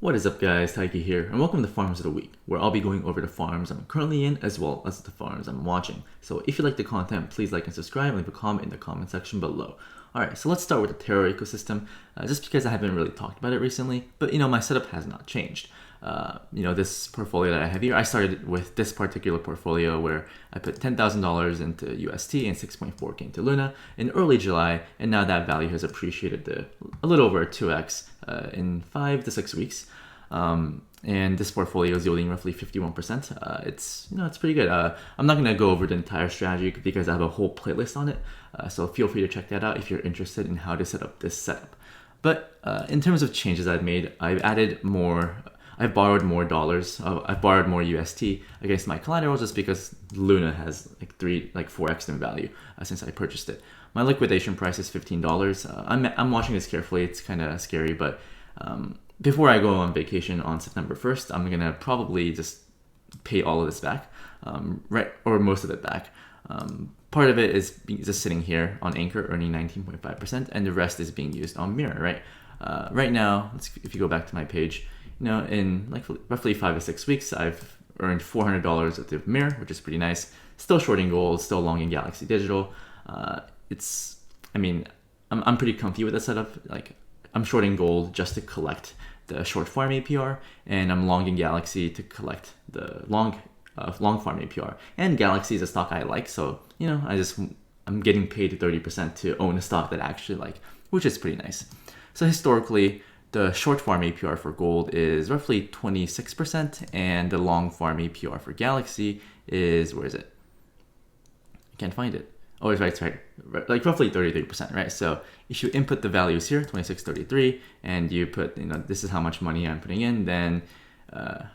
What is up guys, Taiki here, and welcome to Farms of the Week, where I'll be going over the farms I'm currently in as well as the farms I'm watching. So if you like the content, please like and subscribe and leave a comment in the comment section below. Alright, so let's start with the Terra ecosystem, just because I haven't really talked about it recently, but my setup has not changed. This portfolio that I have here, I started with this particular portfolio where I put $10,000 into UST and 6.4k into Luna in early July, and now that value has appreciated to a little over 2x in 5 to 6 weeks. And this portfolio is yielding roughly 51%. It's pretty good. I'm not gonna go over the entire strategy because I have a whole playlist on it. So feel free to check that out if you're interested in how to set up this setup. But in terms of changes I've made, I've borrowed more dollars. I've borrowed more UST against my collateral just because Luna has like 4x in value since I purchased it. My liquidation price is $15. I'm watching this carefully. It's kind of scary, but before I go on vacation on September 1st, I'm gonna probably just pay all of this back, or most of it back. Part of it is just sitting here on Anchor earning 19.5%, and the rest is being used on Mirror. Right now, if you go back to my page, in like roughly 5 to 6 weeks, I've earned $400 at the Mirror, which is pretty nice. Still shorting gold, still longing Galaxy Digital. I'm pretty comfy with the setup. Like, I'm shorting gold just to collect the short farm APR, and I'm longing Galaxy to collect the long farm APR. And Galaxy is a stock I like, so I'm getting paid 30% to own a stock that I actually like, which is pretty nice. So historically, the short farm APR for gold is roughly 26%, and the long farm APR for Galaxy is, where is it? I can't find it. Oh, it's right, like roughly 33%, right? So if you input the values here, 26, 33, and you put, this is how much money I'm putting in, then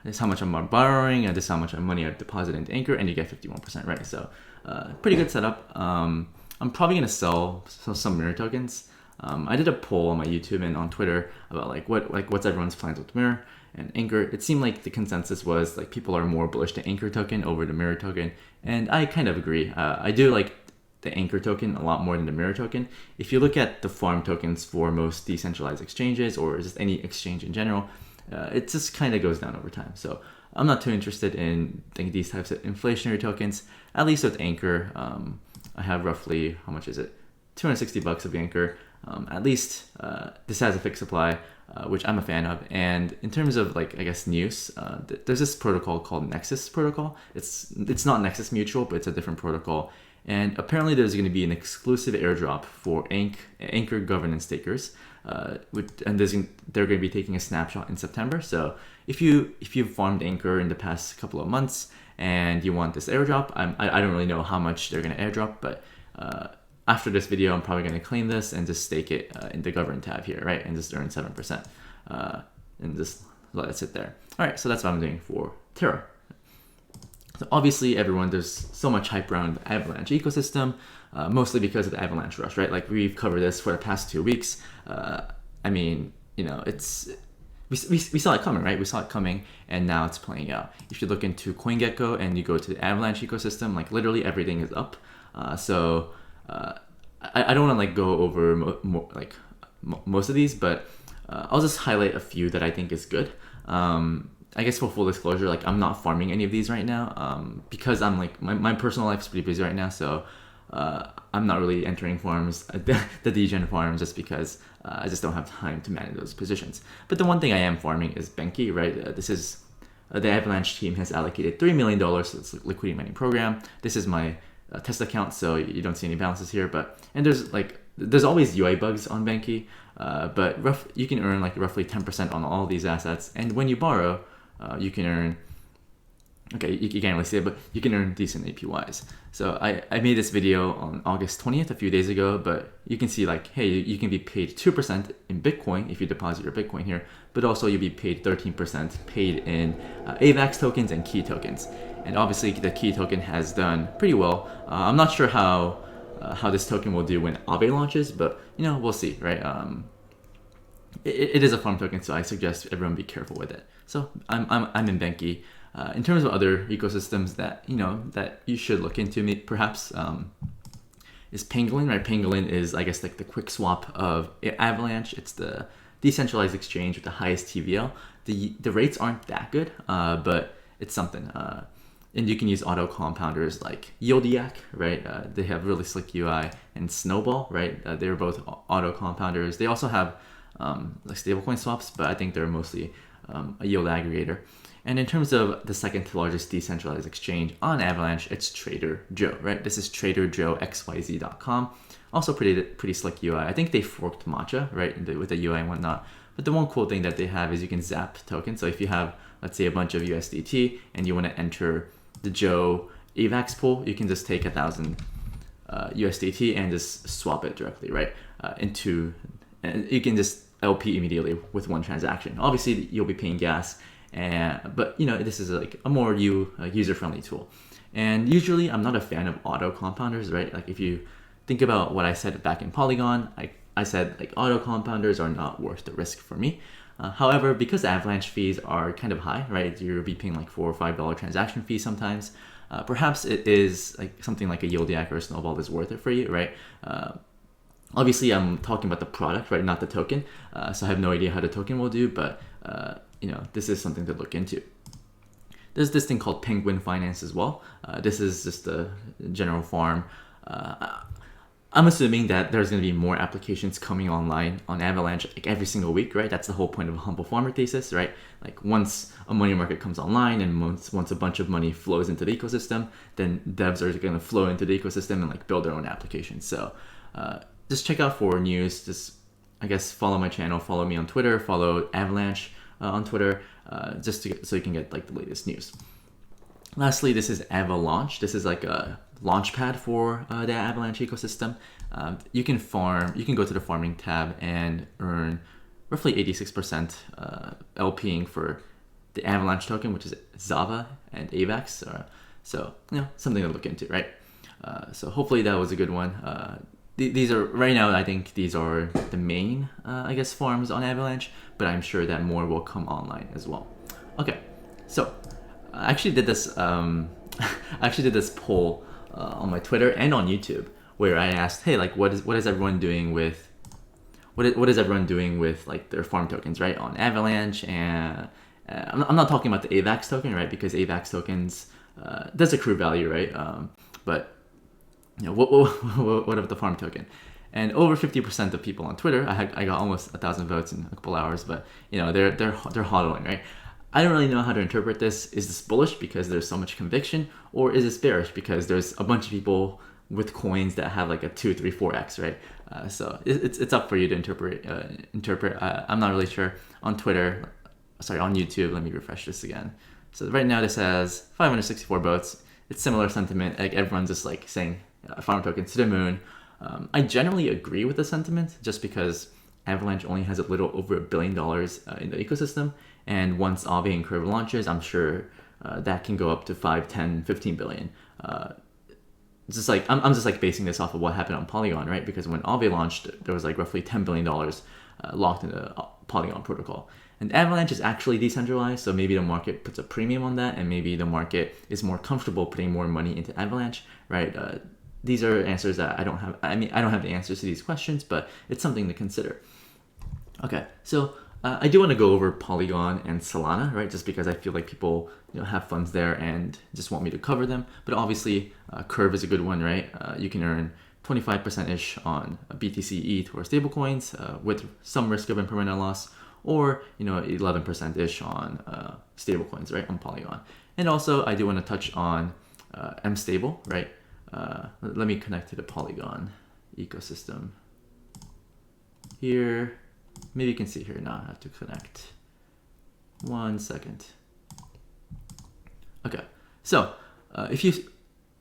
this is how much I'm borrowing, and this is how much money I've deposited into Anchor, and you get 51%, right? So pretty good setup. I'm probably gonna sell some Mirror tokens. I did a poll on my YouTube and on Twitter about what's everyone's plans with Mirror and Anchor. It seemed like the consensus was like people are more bullish to Anchor token over the Mirror token, and I kind of agree. I do like the Anchor token a lot more than the Mirror token. If you look at the farm tokens for most decentralized exchanges or just any exchange in general, it just kind of goes down over time. So I'm not too interested in these types of inflationary tokens. At least with Anchor, I have roughly, how much is it? $260 of Anchor. At least this has a fixed supply, which I'm a fan of. And in terms of news, there's this protocol called Nexus protocol. It's not Nexus Mutual, but it's a different protocol. And apparently there's going to be an exclusive airdrop for Anchor governance stakers, and they're going to be taking a snapshot in September. So if you've farmed Anchor in the past couple of months and you want this airdrop, I don't really know how much they're going to airdrop, but after this video, I'm probably going to claim this and just stake it in the govern tab here, right? And just earn 7%, and just let it sit there. All right, so that's what I'm doing for Terra. So obviously, there's so much hype around the Avalanche ecosystem, mostly because of the Avalanche rush, right? Like, we've covered this for the past 2 weeks. We saw it coming, right? We saw it coming, and now it's playing out. If you look into CoinGecko and you go to the Avalanche ecosystem, like literally everything is up. I don't want to go over most of these, but I'll just highlight a few that I think is good. I guess for full disclosure, I'm not farming any of these right now, because I'm my personal life is pretty busy right now, so I'm not really entering farms, the degen farms, just because I just don't have time to manage those positions. But the one thing I am farming is BenQi, right? This is the Avalanche team has allocated $3 million to this liquidity mining program. This is my test account, so you don't see any balances here, and there's always UI bugs on BenQi, but you can earn roughly 10% on all these assets, and when you borrow, you can earn, you can't really see it, but you can earn decent APYs. So I made this video on August 20th, a few days ago, but you can see hey, you can be paid 2% in Bitcoin if you deposit your Bitcoin here, but also you'll be paid 13% paid in AVAX tokens and key tokens. And obviously the key token has done pretty well. I'm not sure how this token will do when Aave launches, but we'll see, right? It is a farm token, so I suggest everyone be careful with it. So I'm in BenQi. In terms of other ecosystems that that you should look into, perhaps is Pangolin, right? Pangolin is, I guess, the quick swap of Avalanche. It's the decentralized exchange with the highest TVL. The rates aren't that good, but it's something. And you can use auto compounders like Yak, right? They have really slick UI, and Snowball, right? They're both auto compounders. They also have like stablecoin swaps, but I think they're mostly a yield aggregator. And in terms of the second largest decentralized exchange on Avalanche, it's Trader Joe, right? This is TraderJoeXYZ.com. Also pretty slick UI. I think they forked Matcha, right, with the UI and whatnot. But the one cool thing that they have is you can zap tokens. So if you have, let's say, a bunch of USDT and you want to enter the Joe AVAX pool, you can just take 1,000 USDT and just swap it directly, right, and you can just LP immediately with one transaction. Obviously, you'll be paying gas, but this is like a more user-friendly tool. And usually, I'm not a fan of auto compounders, right? Like if you think about what I said back in Polygon, I said like auto compounders are not worth the risk for me. However, because Avalanche fees are kind of high, right? You'll be paying like $4 or $5 transaction fees sometimes. Perhaps it is like something like a Yak or a Snowball is worth it for you, right? Obviously, I'm talking about the product, right, not the token. So I have no idea how the token will do, but this is something to look into. There's this thing called Penguin Finance as well. This is just a general farm. I'm assuming that there's going to be more applications coming online on Avalanche like every single week, right? That's the whole point of a humble farmer thesis, right? Like once a money market comes online and once a bunch of money flows into the ecosystem, then devs are going to flow into the ecosystem and like build their own applications. So just check out for news. Just, I guess, follow my channel, follow me on Twitter, follow Avalanche on Twitter, so you can get like the latest news. Lastly, this is Avalaunch. This is like a launchpad for the Avalanche ecosystem. You can go to the farming tab and earn roughly 86% LPing for the Avalanche token, which is Zava and AVAX. So something to look into, right? So hopefully that was a good one. These are right now. I think these are the main, I guess, farms on Avalanche, but I'm sure that more will come online as well. Okay, so I actually did this. I poll on my Twitter and on YouTube where I asked, hey, like, what is everyone doing with what is everyone doing with like their farm tokens, right, on Avalanche? And I'm not talking about the AVAX token, right, because AVAX tokens does accrue value, right? But what of the farm token? And over 50% of people on Twitter, I got almost 1,000 votes in a couple hours, but they're hodling, right? I don't really know how to interpret this. Is this bullish because there's so much conviction, or is this bearish because there's a bunch of people with coins that have like a 2, 3, 4x, right? So it's up for you to interpret. I'm not really sure. On YouTube, let me refresh this again. So right now this has 564 votes. It's similar sentiment. Like everyone's just like saying farm tokens to the moon. I generally agree with the sentiment just because Avalanche only has a little over $1 billion in the ecosystem. And once Aave and Curve launches, I'm sure that can go up to 5, 10, 15 billion. It's just like I'm just like basing this off of what happened on Polygon, right? Because when Aave launched, there was like roughly $10 billion locked in the Polygon protocol. And Avalanche is actually decentralized, so maybe the market puts a premium on that, and maybe the market is more comfortable putting more money into Avalanche, right? These are answers that I don't have. I mean, I don't have the answers to these questions, but it's something to consider. Okay, so I do want to go over Polygon and Solana, right? Just because I feel like people have funds there and just want me to cover them. But obviously, Curve is a good one, right? You can earn 25%-ish on BTC, ETH, or stablecoins with some risk of impermanent loss, or 11%-ish on stablecoins, right, on Polygon. And also, I do want to touch on mStable, right? Let me connect to the Polygon ecosystem here. Maybe you can see here now. I have to connect. 1 second. Okay, so if you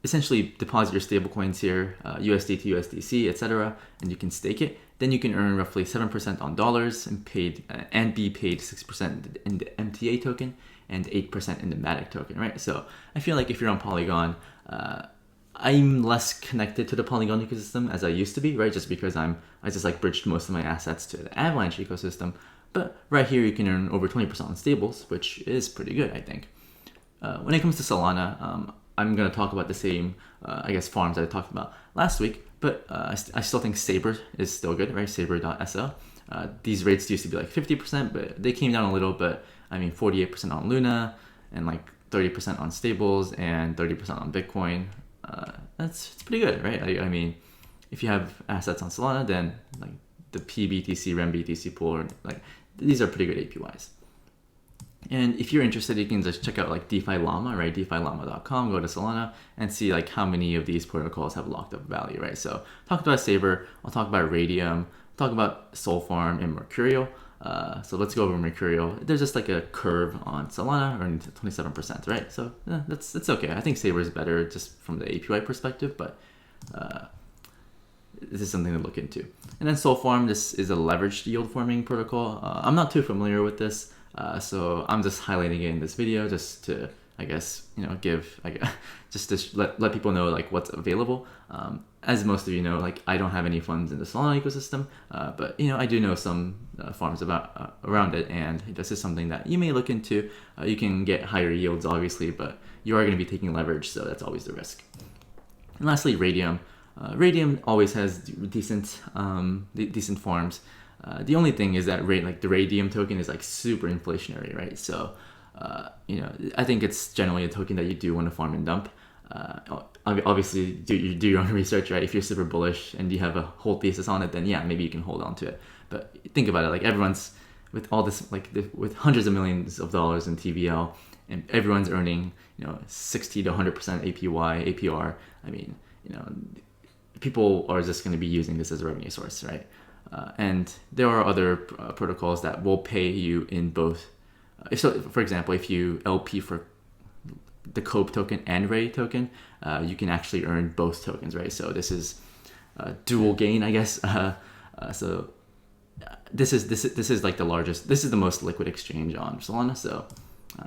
essentially deposit your stablecoins here, USD to USDC, etc., and you can stake it, then you can earn roughly 7% on dollars and be paid 6% in the MTA token and 8% in the Matic token, right? So I feel like if you're on Polygon, I'm less connected to the Polygon ecosystem as I used to be, right? Just because I just like bridged most of my assets to the Avalanche ecosystem. But right here, you can earn over 20% on stables, which is pretty good, I think. When it comes to Solana, I'm going to talk about the same, farms that I talked about last week, but I still think Saber is still good, right? Saber.so. These rates used to be like 50%, but they came down a little, but I mean, 48% on Luna and like 30% on stables and 30% on Bitcoin. It's pretty good, right? I mean, if you have assets on Solana, then like the PBTC, RemBTC pool, like these are pretty good APYs. And if you're interested, you can just check out like DeFi Llama, right? DeFiLlama.com, go to Solana and see like how many of these protocols have locked up value, right? So talk about Saber, I'll talk about Radium, talk about Solfarm and Mercurial. So let's go over Mercurial. There's just like a curve on Solana, earning 27%, right? So that's okay. I think Saber is better just from the APY perspective, but this is something to look into. And then Solfarm, this is a leveraged yield forming protocol. I'm not too familiar with this, so I'm just highlighting it in this video just to, I guess, give, just to let people know like what's available. As most of you know, like I don't have any funds in the Solana ecosystem, but I do know some farms around it, and this is something that you may look into. You can get higher yields, obviously, but you are going to be taking leverage, so that's always the risk. And lastly, Radium. Radium always has decent farms. The only thing is that the Radium token is like super inflationary, right? So I think it's generally a token that you do want to farm and dump. Obviously, do your own research, right? If you're super bullish and you have a whole thesis on it, then yeah, maybe you can hold on to it. But think about it, like everyone's with all this, with hundreds of millions of dollars in TVL, and everyone's earning 60 to 100% APY, APR. I mean, people are just going to be using this as a revenue source, right? And there are other protocols that will pay you in both. So, for example, if you LP for the COPE token and Ray token, you can actually earn both tokens, right? So this is dual gain, I guess. So this is like the largest. This is the most liquid exchange on Solana. So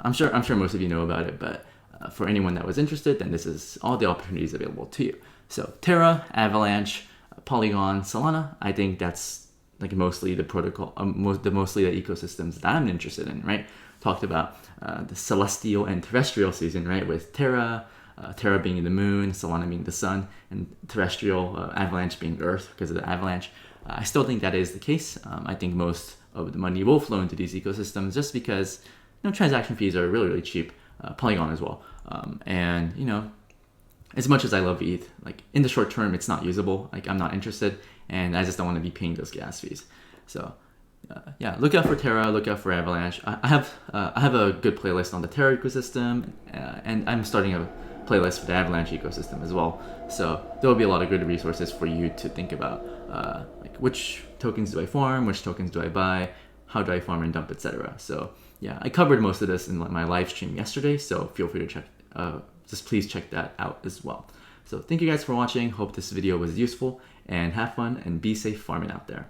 I'm sure most of you know about it, but for anyone that was interested, then this is all the opportunities available to you. So Terra, Avalanche, Polygon, Solana, I think that's like mostly the protocol, mostly the ecosystems that I'm interested in, right? Talked about the celestial and terrestrial season, right? With Terra being the moon, Solana being the sun, and terrestrial, Avalanche being Earth because of the avalanche. I still think that is the case. I think most of the money will flow into these ecosystems just because transaction fees are really, really cheap. Polygon as well. And as much as I love ETH, like in the short term, it's not usable. Like I'm not interested, and I just don't want to be paying those gas fees. So yeah, look out for Terra, look out for Avalanche. I have a good playlist on the Terra ecosystem, and I'm starting a playlist for the Avalanche ecosystem as well. So there will be a lot of good resources for you to think about, like which tokens do I farm, which tokens do I buy, how do I farm and dump, etc. So yeah, I covered most of this in my live stream yesterday, so feel free to check. Just please check that out as well. So thank you guys for watching. Hope this video was useful, and have fun and be safe farming out there.